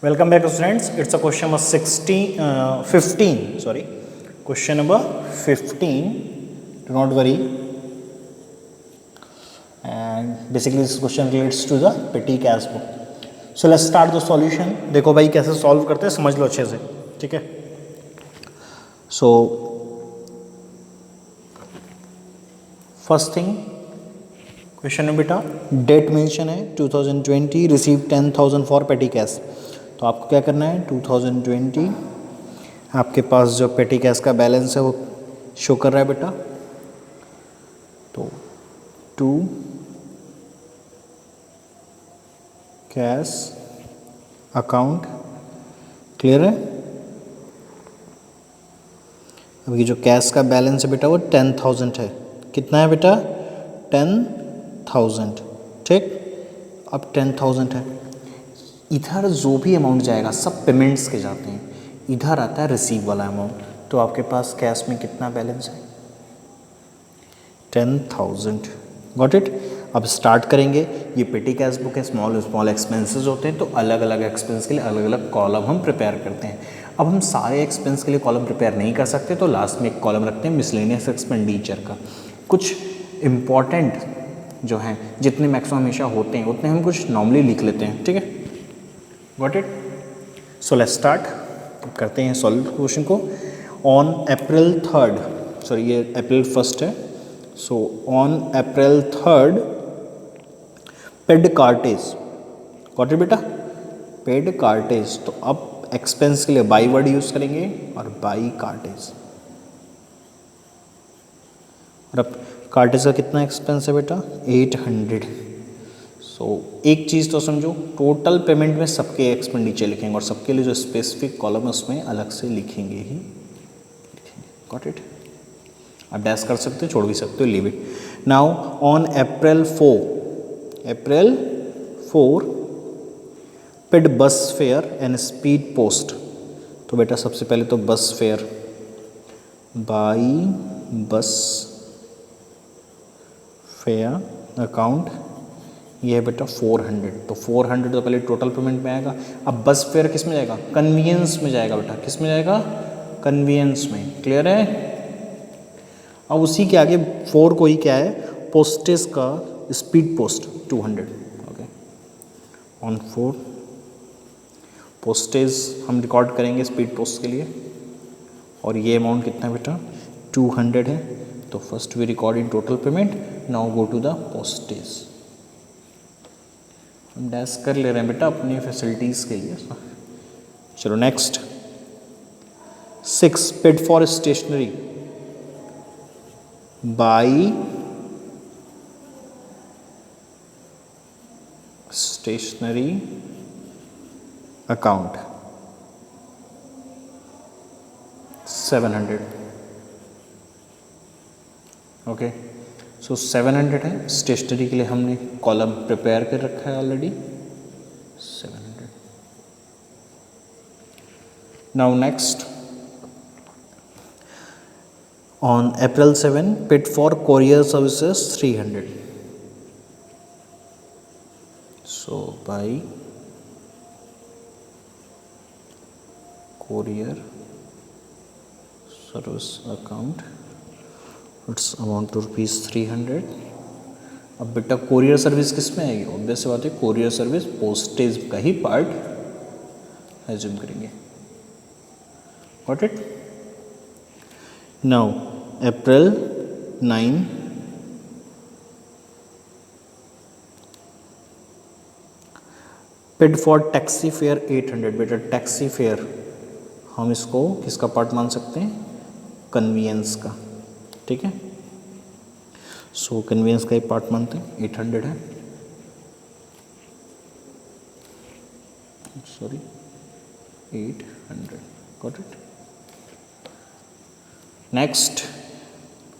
Welcome back students. It's a question number 15. Sorry, question number 15. Do not worry. And basically this question relates to the petty cash book. So let's start the solution. देखो भाई कैसे solve करते हैं समझ लो अच्छे से, ठीक है. So first thing, क्वेश्चन में बेटा डेट मेंशन है 2020 रिसीव 10,000 फॉर पेटी कैश. तो आपको क्या करना है 2020 आपके पास जो पेटी कैश का बैलेंस है वो शो कर रहा है बेटा. तो टू कैश अकाउंट क्लियर है. अब ये जो कैश का बैलेंस है बेटा वो 10,000 है. कितना है बेटा 10,000. ठीक, अब 10,000 है. इधर जो भी अमाउंट जाएगा सब पेमेंट्स के जाते हैं. इधर आता है रिसीव वाला अमाउंट. तो आपके पास कैश में कितना बैलेंस है 10,000. Got it. अब स्टार्ट करेंगे. ये पेटी कैश बुक है. स्मॉल एक्सपेंसेस होते हैं तो अलग अलग एक्सपेंस के लिए अलग अलग कॉलम हम प्रिपेयर करते हैं. अब हम सारे एक्सपेंस के लिए कॉलम प्रिपेयर नहीं कर सकते तो लास्ट में एक कॉलम रखते हैं मिसलेनियस एक्सपेंडिचर का. कुछ इम्पॉर्टेंट जो हैं जितने मैक्सिमम हमेशा होते हैं उतने हम कुछ नॉर्मली लिख लेते हैं. ठीक है, got it. So let's start. करते हैं सॉल्व क्वेश्चन को. ऑन अप्रैल 3, सॉरी ये अप्रैल 1 है. So on April 3 paid cartage. Got it बेटा, पेड कार्टेज. तो अब एक्सपेंस के लिए बाई वर्ड यूज करेंगे और बाई कार्टेज. और अब कार्टेज का कितना एक्सपेंस है बेटा 800. सो एक चीज़ तो समझो, टोटल पेमेंट में सबके एक्सपेंडिचर लिखेंगे और सबके लिए जो स्पेसिफिक कॉलम है उसमें अलग से लिखेंगे ही लिखेंगे. Got it. आप डैश कर सकते हो, छोड़ भी सकते हो, leave it. Now on April 4 paid बस फेयर एंड स्पीड पोस्ट. तो बेटा सबसे पहले तो बस fair by bus fair account ये है बेटा 400. तो 400 तो पहले टोटल पेमेंट में आएगा. अब बस फेयर किस में जाएगा कन्वीनियंस में जाएगा बेटा. किस में जाएगा कन्वीनियंस में. क्लियर है. अब उसी के आगे 4 को ही क्या है पोस्टेज का speed post 200. Okay, on 4 postage हम रिकॉर्ड करेंगे स्पीड पोस्ट के लिए. और ये अमाउंट कितना है बेटा 200 है. तो first we record in total payment. Now go to the postage. हम डैश कर ले रहे हैं बेटा अपनी फैसिलिटीज़ के लिए. चलो next. 6 paid for stationery by stationery account 700. Okay, so 700 है. स्टेशनरी के लिए हमने कॉलम प्रिपेयर कर रखा है already 700. Now next. On April 7 paid for courier services 300. So by courier service account it's amount to ₹300. अब बेटा कोरियर सर्विस किस में आएगी. ऑब्वियस बात है कोरियर सर्विस पोस्टेज का ही पार्ट एज्यूम करेंगे. Got it. Now April 9 paid for taxi fare 800. बेटा टैक्सी फेयर हम इसको किसका पार्ट मान सकते हैं कन्वीनियंस का. ठीक है, सो कन्वीनियंस का ही पार्ट मानते हैं. 800 है, sorry 800. Got it. Next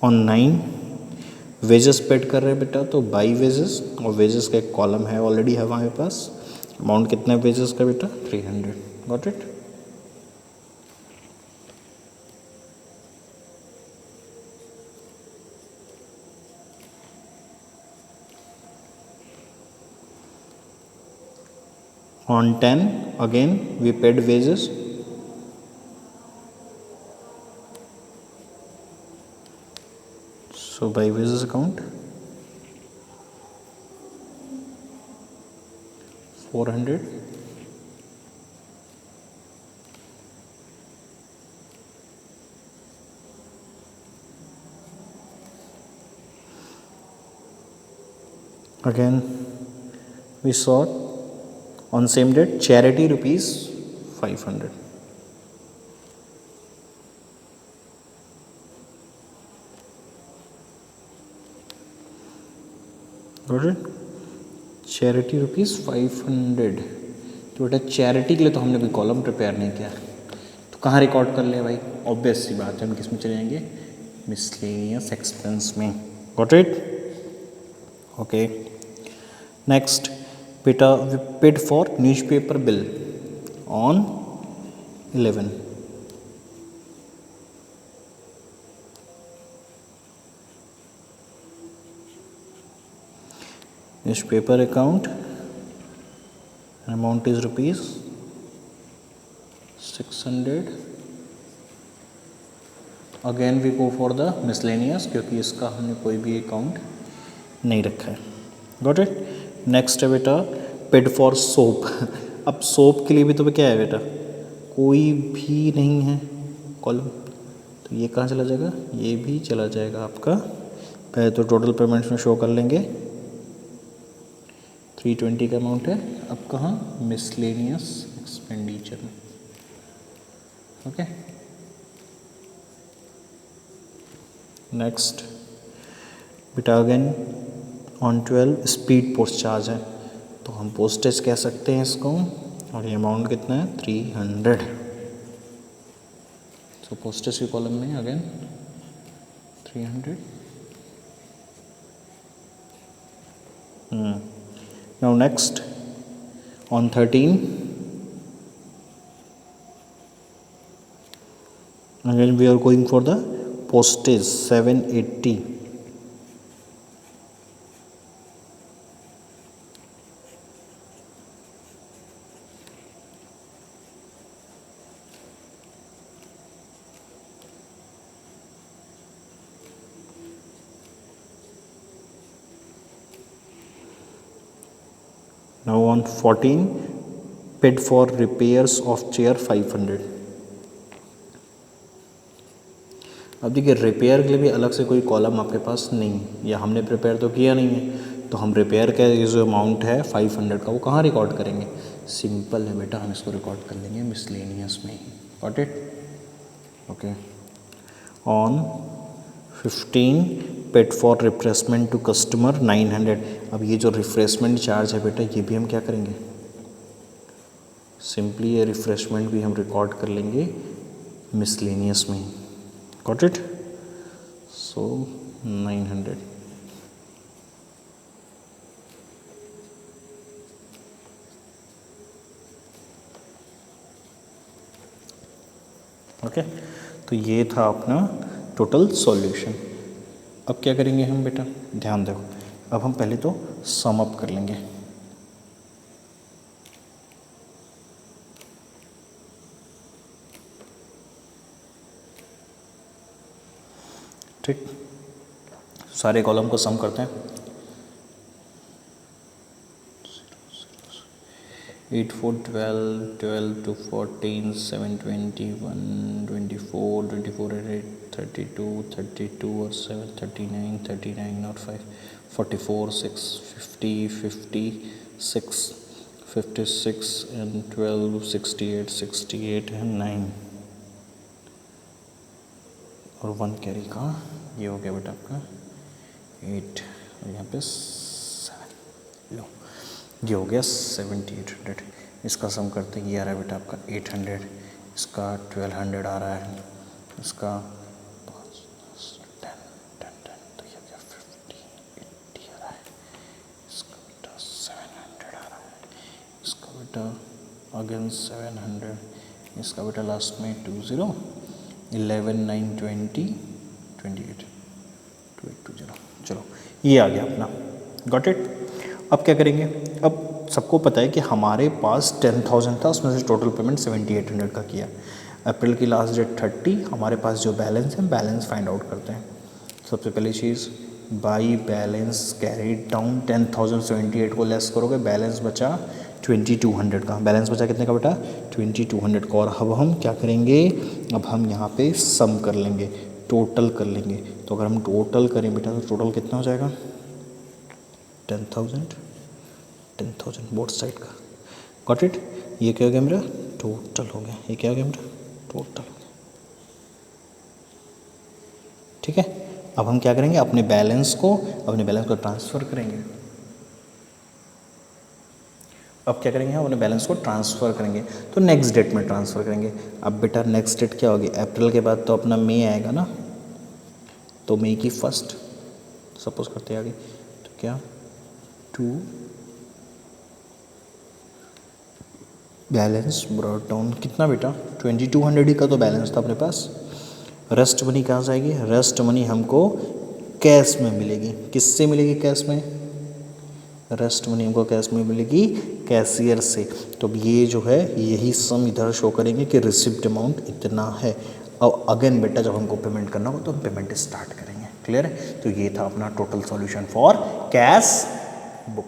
on 9 wages paid कर रहे हैं बेटा. तो बाई वेजेस और वेजेस का एक कॉलम है ऑलरेडी है हमारे पास. अमाउंट कितना है वेजेस का बेटा 300. Got it. On 10 again we paid wages. So by wages account 400. Again we saw on same date charity rupees 500. Got it? Charity rupees 500. तो बेटा चैरिटी के लिए तो हमने कोई कॉलम प्रिपेयर नहीं किया, तो कहाँ रिकॉर्ड कर ले भाई? ऑब्वियस सी बात है, हम किस में चले जाएंगे? मिसलेनियस एक्सपेंस में. Got it? ओके. नेक्स्ट बेटा we paid for newspaper bill on 11. Newspaper account amount is rupees 600. Again we go for the miscellaneous क्योंकि इसका हमने कोई भी अकाउंट नहीं रखा है. Got it? नेक्स्ट है बेटा पेड फॉर सोप. अब सोप के लिए भी तो क्या है बेटा? कोई भी नहीं है कॉलम, तो ये कहाँ चला जाएगा? ये भी चला जाएगा आपका. पहले तो टोटल पेमेंट्स में शो कर लेंगे 320 का अमाउंट है. अब कहाँ? मिसलेनियस एक्सपेंडिचर में. ओके. नेक्स्ट बेटा again on 12 speed post charge है, तो हम पोस्टेज कह सकते हैं इसको, और ये अमाउंट कितना है? 300. सो पोस्टेज की कॉलम में again 300. Now next on 13 again we are going for the postage 780. Now on 14 paid for repairs of chair 500. अब देखिए रिपेयर के लिए भी अलग से कोई कॉलम आपके पास नहीं है, या हमने प्रिपेयर तो किया नहीं है, तो हम रिपेयर का ये जो अमाउंट है 500 का वो कहाँ रिकॉर्ड करेंगे? सिंपल है बेटा, हम इसको रिकॉर्ड कर लेंगे मिसलेनियस में ही. Got it? Okay. On 15 paid for refreshment to customer 900. अब ये जो रिफ्रेशमेंट चार्ज है बेटा ये भी हम क्या करेंगे? सिंपली ये रिफ्रेशमेंट भी हम रिकॉर्ड कर लेंगे मिसलेनियस में. Got it? सो 900. ओके. तो ये था अपना टोटल सॉल्यूशन. अब क्या करेंगे हम बेटा? ध्यान दो, अब हम पहले तो सम अप कर लेंगे. ठीक, सारे कॉलम को सम करते हैं. 8 4 12 12 2 14 7 21 24 24 8 32 32 और 7 39 39 और 5 44 6 50 56 56 and 12 68 68 and 9 और 1 कैरी का. ये हो गया बेटा आपका 8 और यहाँ पे 7. लो ये हो गया 7800. इसका सम करते हैं, ये आ रहा है बेटा आपका 800, इसका 1200 आ रहा है, इसका 5 10 10 10 तो ये क्या 50 80 आ रहा है, इसका बेटा 700 आ रहा है, इसका बेटा अगेन 700, इसका बेटा लास्ट में 20 11 9 20 28 2820. चलो ये आ गया अपना. Got it? अब क्या करेंगे, अब सबको पता है कि हमारे पास 10,000 था, उसमें से टोटल पेमेंट 7,800 का किया। अप्रैल की लास्ट डेट 30, हमारे पास जो बैलेंस है बैलेंस फाइंड आउट करते हैं। सबसे पहली चीज़ बाई बैलेंस कैरीड डाउन 10,078 को लेस करोगे, बैलेंस बचा 2,200 का। बैलेंस बचा कितने का बेटा? 2,200 का। और अब हम क्या करेंगे, अब हम यहाँ पे सम कर लेंगे, टोटल कर लेंगे। तो अगर हम टोटल करें बेटा तो टोटल कितना हो जाएगा? 10,000 बोथ साइड का। Got it? ये क्या हो गया मेरा? टोटल हो गया। ये क्या हो गया मेरा? टोटल हो गया। ठीक है, अब हम क्या करेंगे, अपने बैलेंस को ट्रांसफ़र करेंगे। अब क्या करेंगे, हम अपने बैलेंस को ट्रांसफ़र करेंगे, तो नेक्स्ट डेट में ट्रांसफ़र करेंगे। अब बेटा नेक्स्ट डेट क्या होगी? अप्रैल के बाद तो अपना मई आएगा ना, तो मई की फर्स्ट सपोज करते हैं आगे, तो क्या 2 बैलेंस ब्रॉट डाउन कितना बेटा? 2,200 ही का तो बैलेंस था अपने पास। रेस्ट मनी कहाँ से आएगी? रेस्ट मनी हमको कैश में मिलेगी। किससे मिलेगी कैश में? रेस्ट मनी हमको कैश में मिलेगी कैशियर से। तो अब ये जो है यही सम इधर शो करेंगे कि रिसिप्ट अमाउंट इतना है। अब अगेन बेटा जब हमको पेमेंट करना होगा तो हम पेमेंट स्टार्ट करेंगे। क्लियर है? तो ये था अपना total solution for cash book.